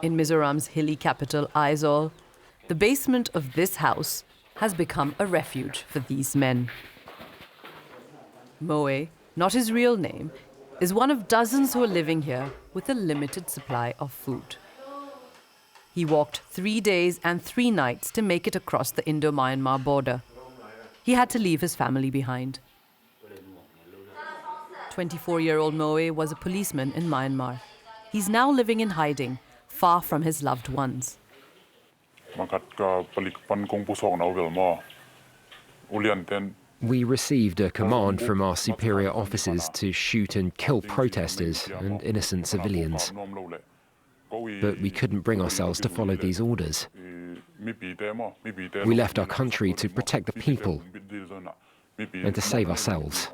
In Mizoram's hilly capital, Aizawl, the basement of this house has become a refuge for these men. Moe, not his real name, is one of dozens who are living here with a limited supply of food. He walked 3 days and 3 nights to make it across the Indo-Myanmar border. He had to leave his family behind. 24-year-old Moe was a policeman in Myanmar. He's now living in hiding, far from his loved ones. We received a command from our superior officers to shoot and kill protesters and innocent civilians. But we couldn't bring ourselves to follow these orders. We left our country to protect the people and to save ourselves.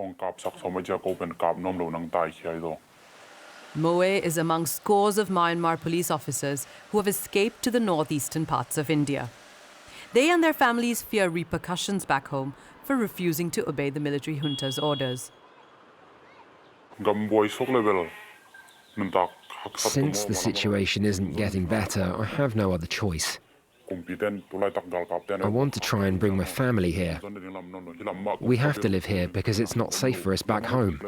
Moe is among scores of Myanmar police officers who have escaped to the northeastern parts of India. They and their families fear repercussions back home for refusing to obey the military junta's orders. Since the situation isn't getting better, I have no other choice. I want to try and bring my family here. We have to live here because it's not safe for us back home.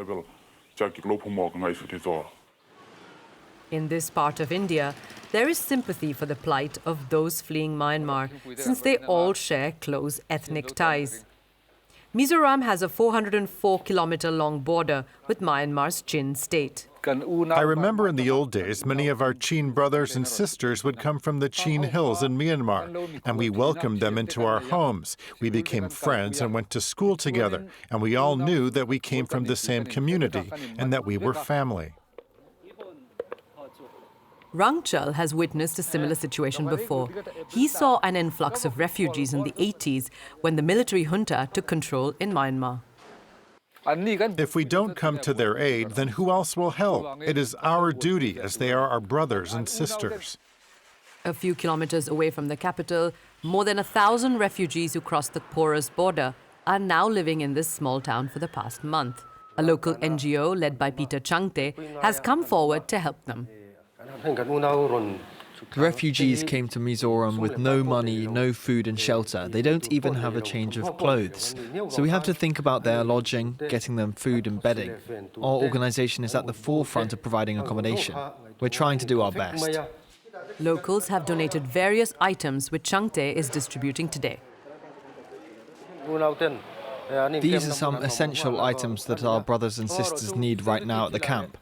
In this part of India, there is sympathy for the plight of those fleeing Myanmar, since they all share close ethnic ties. Mizoram has a 404-kilometer-long border with Myanmar's Chin state. I remember in the old days, many of our Chin brothers and sisters would come from the Chin hills in Myanmar, and we welcomed them into our homes. We became friends and went to school together, and we all knew that we came from the same community and that we were family. Rangchal has witnessed a similar situation before. He saw an influx of refugees in the 80s when the military junta took control in Myanmar. If we don't come to their aid, then who else will help? It is our duty, as they are our brothers and sisters. A few kilometers away from the capital, more than 1,000 refugees who crossed the porous border are now living in this small town for the past month. A local NGO led by Peter Changte has come forward to help them. The refugees came to Mizoram with no money, no food and shelter. They don't even have a change of clothes. So we have to think about their lodging, getting them food and bedding. Our organisation is at the forefront of providing accommodation. We're trying to do our best. Locals have donated various items which Changte is distributing today. These are some essential items that our brothers and sisters need right now at the camp.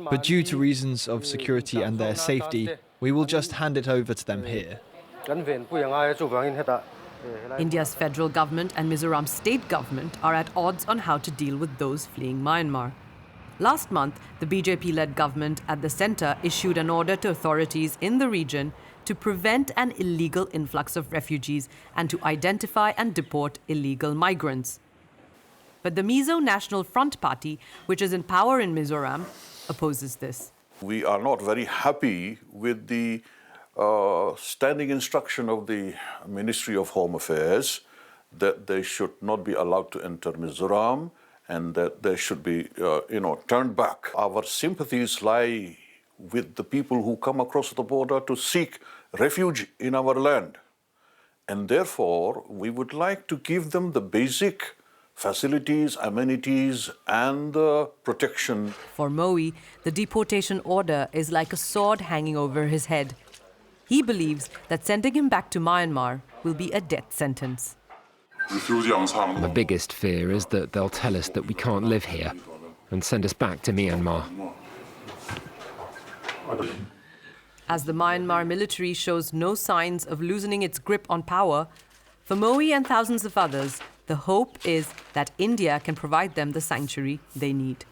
But due to reasons of security and their safety, we will just hand it over to them here. India's federal government and Mizoram state government are at odds on how to deal with those fleeing Myanmar. Last month, the BJP-led government at the centre issued an order to authorities in the region to prevent an illegal influx of refugees and to identify and deport illegal migrants. But the Mizo National Front Party, which is in power in Mizoram, opposes this. We are not very happy with the standing instruction of the Ministry of Home Affairs that they should not be allowed to enter Mizoram and that they should be, turned back. Our sympathies lie with the people who come across the border to seek refuge in our land. And therefore, we would like to give them the basic facilities, amenities, and protection. For Moe, the deportation order is like a sword hanging over his head. He believes that sending him back to Myanmar will be a death sentence. The biggest fear is that they'll tell us that we can't live here and send us back to Myanmar. As the Myanmar military shows no signs of loosening its grip on power, for Moe and thousands of others, the hope is that India can provide them the sanctuary they need.